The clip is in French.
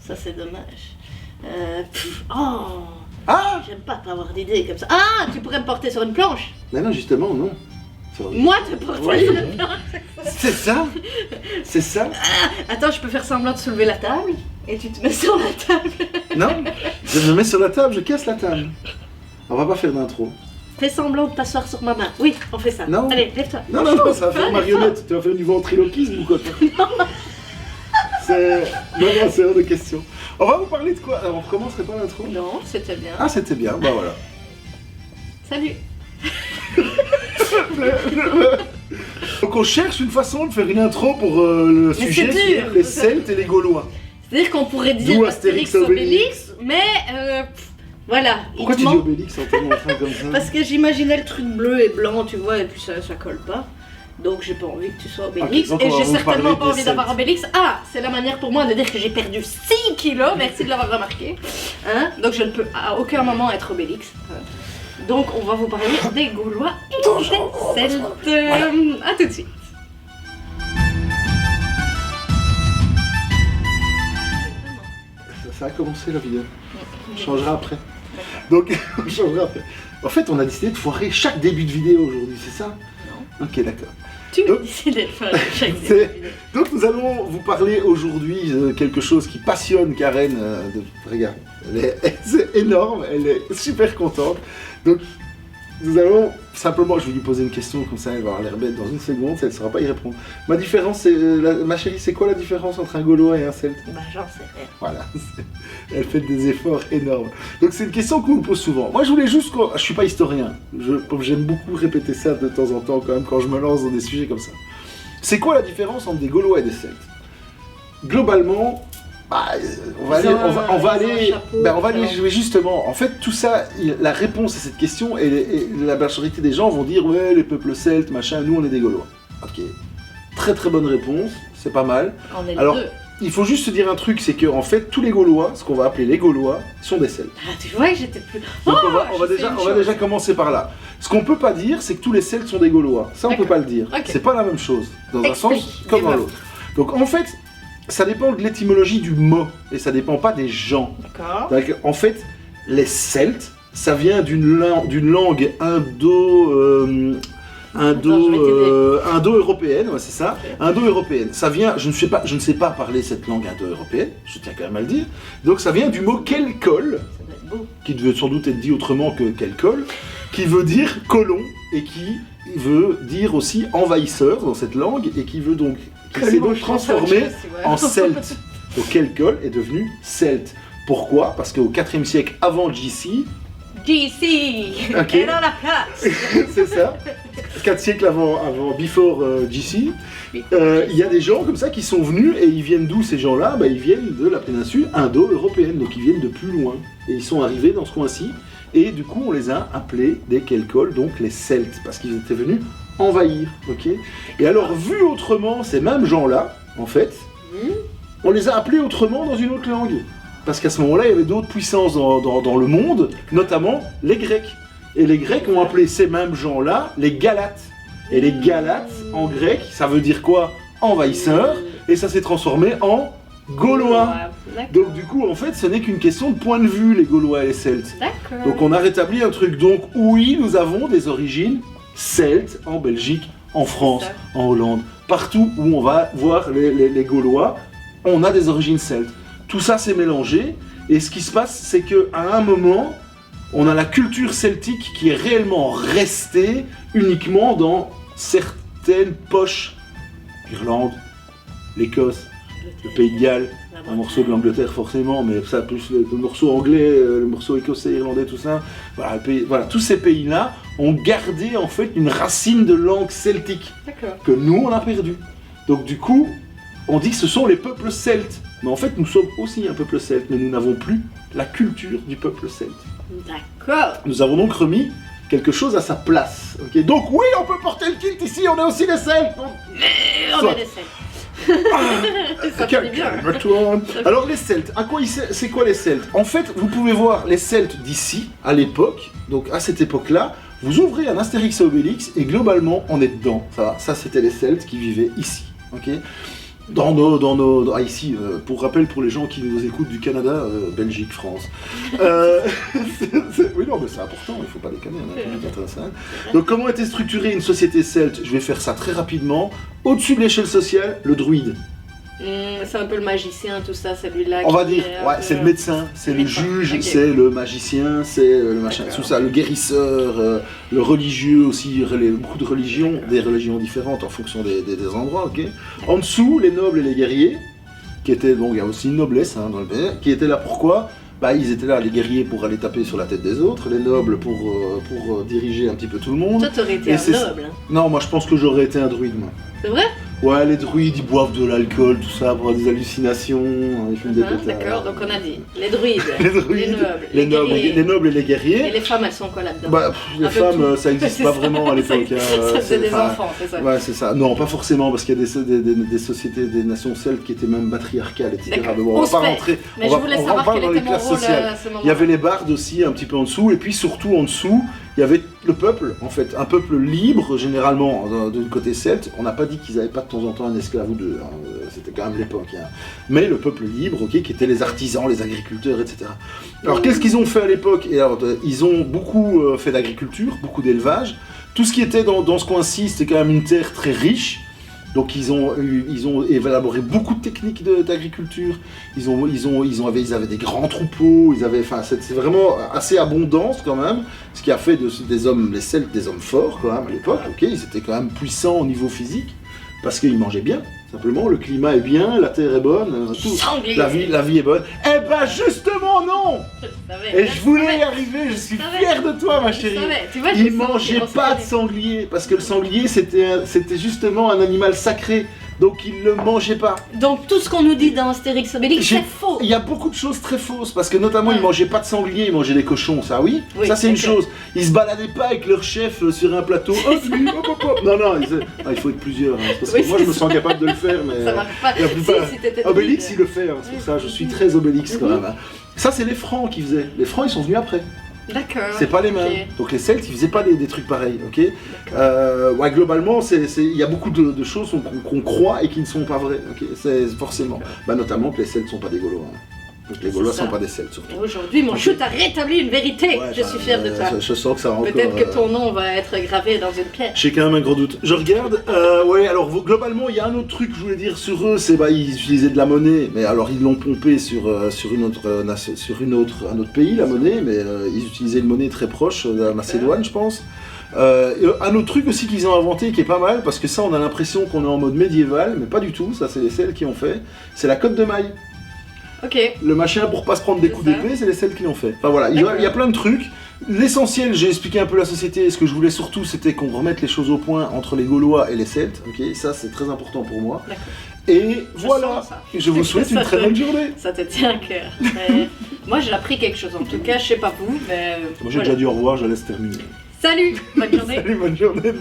ça c'est dommage. Oh, Ah j'aime pas avoir d'idée comme ça. Ah, tu pourrais me porter sur une planche. Mais non, justement, non. Moi te porter Oui. sur une planche. C'est ça. C'est ça. Attends, je peux faire semblant de soulever la table et tu te mets sur la table. Non, je me mets sur la table, je casse la table. On va pas faire d'intro. Fais semblant de t'asseoir sur ma main. Oui, on fait ça. Non. Allez, lève-toi. Non, non, non, ça va faire marionnette. Tu vas faire du ventriloquisme ou quoi? C'est... Non, non, c'est hors de question. On va vous parler de quoi? Alors, on recommencerait pas l'intro? Non, c'était bien. Ah, c'était bien, bah voilà. Salut. Donc on cherche une façon de faire une intro pour le Mais sujet c'est qui est dur. les Celtes et les Gaulois. C'est-à-dire qu'on pourrait dire D'où Astérix Astérix, Obélix, mais voilà. Pourquoi il tu te dis manque- Obélix en tenant fin comme ça? Parce que j'imaginais le truc bleu et blanc, tu vois, et puis ça colle pas. Donc j'ai pas envie que tu sois Obélix, donc et on va j'ai vous certainement parler pas des envie d'avoir Celtes. Obélix. Ah, c'est la manière pour moi de dire que j'ai perdu 6 kilos, merci de l'avoir remarqué. Hein, donc je ne peux à aucun moment être Obélix. Donc on va vous parler des Gaulois et des Celtes. À tout de suite. Ça a commencé la vidéo. On changera après. Donc, on changera après. En fait, on a décidé de foirer chaque début de vidéo aujourd'hui, c'est ça? Non. Ok, d'accord. Tu Donc- as décidé de faire chaque C'est- vidéo. Donc nous allons vous parler aujourd'hui de quelque chose qui passionne Karen. Regarde, c'est énorme, elle est super contente. Donc nous allons simplement, je vais lui poser une question comme ça, elle va avoir l'air bête dans une seconde, elle ne saura pas y répondre. Ma différence, c'est, ma chérie, c'est quoi la différence entre un Gaulois et un Celte? Bah j'en sais rien. Voilà, elle fait des efforts énormes. Donc c'est une question qu'on me pose souvent. Moi je voulais juste, je suis pas historien, j'aime beaucoup répéter ça de temps en temps quand même quand je me lance dans des sujets comme ça. C'est quoi la différence entre des Gaulois et des Celtes? Globalement, bah, on va aller jouer justement. En fait, tout ça, la réponse à cette question, et la majorité des gens vont dire ouais, les peuples celtes, machin, nous on est des Gaulois. Ok, très très bonne réponse, c'est pas mal. On est Alors, les deux. il faut juste se dire un truc, c'est que en fait, tous les Gaulois, ce qu'on va appeler les Gaulois, sont des Celtes. Ah, tu vois que j'étais plus. Donc Oh, on va je sais une on va chose. déjà commencer par là. Ce qu'on peut pas dire, c'est que tous les Celtes sont des Gaulois. Ça, on peut D'accord. pas le dire. Ok. C'est pas la même chose, dans un Explique, sens comme dans dis-moi. l'autre. Donc en fait, ça dépend de l'étymologie du mot, et ça dépend pas des gens. D'accord. Donc, en fait, les Celtes, ça vient d'une langue indo-européenne, ouais, c'est ça, Ok. indo-européenne. Ça vient, je ne sais pas parler cette langue indo-européenne, je tiens quand même à le dire. Donc ça vient du mot kelkol, Ça doit être beau. qui devait sans doute être dit autrement que kelkol, qui veut dire colon et qui veut dire aussi envahisseur dans cette langue et qui veut donc qui s'est donc transformé en celte. Donc kelkol est devenu celte. Pourquoi? Parce qu'au 4e siècle avant JC, GC. Ok. Et dans la place. c'est ça, 4 siècles avant before JC, il y a des gens comme ça qui sont venus et ils viennent d'où ces gens-là? Bah, ils viennent de la péninsule indo-européenne, donc ils viennent de plus loin. Et ils sont arrivés dans ce coin-ci, et du coup on les a appelés des Kelkols, donc les Celtes, parce qu'ils étaient venus envahir, ok? Et alors, vu autrement, ces mêmes gens-là, en fait, on les a appelés autrement dans une autre langue. Parce qu'à ce moment-là, il y avait d'autres puissances dans le monde, notamment les Grecs. Et les Grecs ont appelé ces mêmes gens-là les Galates. Et les Galates, en grec, ça veut dire quoi? Envahisseurs. Et ça s'est transformé en Gaulois. D'accord. Donc du coup, en fait, ce n'est qu'une question de point de vue, les Gaulois et les Celtes. D'accord. Donc on a rétabli un truc. Donc oui, nous avons des origines celtes en Belgique, en France, ça. en Hollande. Partout où on va voir les Gaulois, on a des origines celtes. Tout ça s'est mélangé. Et ce qui se passe, c'est qu'à un moment, on a la culture celtique qui est réellement restée uniquement dans certaines poches. L'Irlande, l'Écosse, le Pays de Galles, un morceau de l'Angleterre forcément, mais ça plus le morceau anglais, le morceau écossais, irlandais, tout ça. Voilà, voilà, tous ces pays-là ont gardé en fait une racine de langue celtique D'accord. que nous on a perdue. Donc du coup, on dit que ce sont les peuples celtes. Mais en fait, nous sommes aussi un peuple celte, mais nous n'avons plus la culture du peuple celte. D'accord. Nous avons donc remis quelque chose à sa place. Ok, donc oui, on peut porter le kilt ici, on est aussi les celtes. On Soit. est des Celtes. Ça fait bien. Calme-toi. Alors les Celtes, c'est quoi les Celtes? En fait, vous pouvez voir les Celtes d'ici, à l'époque, donc à cette époque-là, vous ouvrez un Astérix et Obélix et globalement, on est dedans. Ça c'était les Celtes qui vivaient ici. Ok. Ici, pour rappel pour les gens qui nous écoutent du Canada, Belgique, France. Oui, non, mais c'est important, il faut pas déconner, on a un public international. Donc, comment était structurée une société celte? Je vais faire ça très rapidement. Au-dessus de l'échelle sociale, le druide. C'est un peu le magicien, tout ça, celui-là. On va dire, ouais, c'est le médecin, c'est le juge, okay. c'est le magicien, c'est le machin, tout ça, le guérisseur, le religieux aussi, beaucoup de religions, des religions différentes en fonction des endroits, ok. En dessous, les nobles et les guerriers, qui étaient, donc il y a aussi une noblesse hein, dans le pays, qui étaient là pourquoi? Bah, ils étaient là, les guerriers pour aller taper sur la tête des autres, les nobles pour diriger un petit peu tout le monde. Toi, t'aurais été un noble. Hein. Non, moi je pense que j'aurais été un druide, moi. C'est vrai? Ouais, les druides, ils boivent de l'alcool, tout ça, pour avoir des hallucinations, ils font des pétards. D'accord, donc on a dit les druides, les nobles et les guerriers. Et les femmes, elles sont quoi là-dedans? Bah, les femmes, ça n'existe pas vraiment à l'époque. Ça faisait des enfants, c'est ça? Ouais, c'est ça. Non, pas forcément, parce qu'il y a des sociétés, des nations celtes qui étaient même matriarcales, etc. Mais bon, on va pas rentrer. Mais je voulais savoir quel était mon rôle à ce moment-là. Il y avait les bardes aussi, un petit peu en dessous, et puis surtout en dessous, il y avait le peuple, en fait, un peuple libre, généralement, du côté celte. On n'a pas dit qu'ils n'avaient pas de temps en temps un esclave ou deux, hein. C'était quand même l'époque. Hein. Mais le peuple libre, ok, qui étaient les artisans, les agriculteurs, etc. Alors, qu'est-ce qu'ils ont fait à l'époque? Et alors, ils ont beaucoup fait d'agriculture, beaucoup d'élevage. Tout ce qui était dans ce coin-ci, c'était quand même une terre très riche. Donc ils ont élaboré beaucoup de techniques d'agriculture. Ils avaient des grands troupeaux. C'est vraiment assez abondance quand même. Ce qui a fait des hommes, les Celtes, des hommes forts quand même à l'époque. Ok, ils étaient quand même puissants au niveau physique parce qu'ils mangeaient bien. Simplement, le climat est bien, la terre est bonne, tout. La vie est bonne. Eh ben justement non. Et je voulais y arriver, je suis fier de toi ma chérie. Ils mangeaient pas de sanglier, parce que le sanglier c'était justement un animal sacré. Donc ils le mangeaient pas. Donc tout ce qu'on nous dit dans Astérix Obélix, c'est faux. Il y a beaucoup de choses très fausses, parce que notamment ils mangeaient pas de sanglier, ils mangeaient des cochons, ça oui ça c'est une chose. Ils se baladaient pas avec leur chef sur un plateau, hop, hop. Non, il faut être plusieurs, hein, parce que moi je me sens capable de le faire, mais ça marche pas. Obélix il le fait, hein, c'est pour ça, je suis très Obélix quand même. Hein. Ça c'est les Francs qui faisaient, les Francs ils sont venus après. D'accord. C'est pas les mêmes. Okay. Donc les Celtes, ils faisaient pas des trucs pareils, ok. Ouais, globalement, il y a beaucoup de choses qu'on croit et qui ne sont pas vraies, ok. C'est forcément. Bah, notamment que les Celtes sont pas des Gaulois. Hein. Donc les Gaulois sont pas des Celtes surtout. Aujourd'hui, mon shoot a rétabli une vérité. Ouais, je suis fier de toi. Je sens que ça va encore. Peut-être que ton nom va être gravé dans une pierre. J'ai quand même un gros doute. Je regarde. Ouais, alors globalement, il y a un autre truc que je voulais dire sur eux, c'est ils utilisaient de la monnaie, mais alors ils l'ont pompé sur un autre pays la monnaie, mais ils utilisaient une monnaie très proche de la Macédoine, je pense. Un autre truc aussi qu'ils ont inventé qui est pas mal, parce que ça on a l'impression qu'on est en mode médiéval, mais pas du tout, ça c'est les Celtes qui ont fait, c'est la cotte de maille. Ok. Le machin pour pas se prendre des coups d'épée, c'est les Celtes qui l'ont fait. Enfin voilà, il y a plein de trucs. L'essentiel, j'ai expliqué un peu la société, et ce que je voulais surtout c'était qu'on remette les choses au point entre les Gaulois et les Celtes, ok, ça c'est très important pour moi. Et voilà, je vous souhaite une très bonne journée. Ça te tient à cœur. Moi j'ai appris quelque chose en tout cas, je sais pas vous, mais... Moi j'ai déjà dit au revoir, je laisse terminer. Salut, bonne journée. Salut, bonne journée.